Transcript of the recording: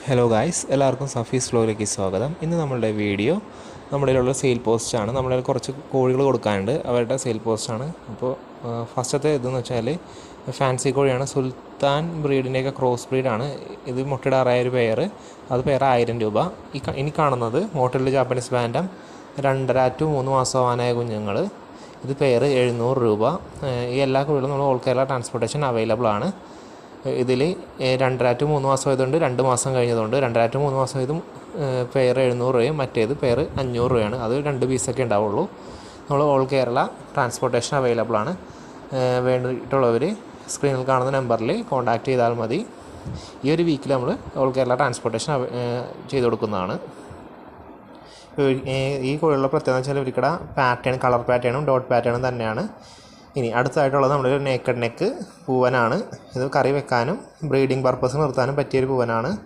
Hello guys, എല്ലാവർക്കും സഫീസ് വ്ലോഗിലേക്ക് സ്വാഗതം. ഇന്ന് നമ്മളുടെ വീഡിയോ നമ്മുടെ കയ്യിലുള്ള സെയിൽ പോസ്റ്റാണ്. നമ്മുടെ കയ്യിൽ കുറച്ച് കോഴികൾ കൊടുക്കാനുണ്ട്, അവരുടെ സെയിൽ പോസ്റ്റാണ്. അപ്പോൾ ഫസ്റ്റത്തെ ഇതെന്ന് വെച്ചാൽ ഫാൻസി കോഴിയാണ്. സുൽത്താൻ ബ്രീഡിൻ്റെയൊക്കെ ക്രോസ് ബ്രീഡാണ്. ഇത് മുട്ടയിടാറായ ഒരു പെയർ, അത് പെയർ 1000 രൂപ. ഇനി കാണുന്നത് മോട്ടലിൽ ജാപ്പനീസ് ബാൻഡം 2.5 to 3 മാസമാവാനായ കുഞ്ഞുങ്ങൾ, ഇത് പെയർ 700 രൂപ. ഈ എല്ലാ കോഴികളും നമ്മൾ ഓൾ കേരള ട്രാൻസ്പോർട്ടേഷൻ അവൈലബിൾ ആണ്. ഇതിൽ 2.5 to 3 മാസം ആയതുകൊണ്ട് 2 മാസം കഴിഞ്ഞതുകൊണ്ട് 2.5 to 3 മാസം ഇതും പെയർ 700 രൂപയും മറ്റേത് പെയർ 500 രൂപയാണ്. അത് 2 പീസൊക്കെ ഉണ്ടാവുള്ളൂ. നമ്മൾ ഓൾ കേരള ട്രാൻസ്പോർട്ടേഷൻ അവൈലബിൾ ആണ്. വേണ്ടിയിട്ടുള്ളവർ സ്ക്രീനിൽ കാണുന്ന നമ്പറിൽ കോൺടാക്റ്റ് ചെയ്താൽ മതി. ഈ ഒരു വീക്കിൽ നമ്മൾ ഓൾ കേരള ട്രാൻസ്പോർട്ടേഷൻ ചെയ്ത് കൊടുക്കുന്നതാണ്. ഈ കോഴികളുടെ പ്രത്യേകത വെച്ചാൽ ഇവർക്കിടെ പാറ്റേൺ, കളർ പാറ്റേണും ഡോട്ട് പാറ്റേണും തന്നെയാണ്. ഇനി അടുത്തായിട്ടുള്ളത് നമ്മുടെ നേക്കഡ് നെക്ക് പൂവനാണ്. ഇത് കറി വെക്കാനും ബ്രീഡിംഗ് പർപ്പസ് നിർത്താനും പറ്റിയൊരു പൂവനാണ്.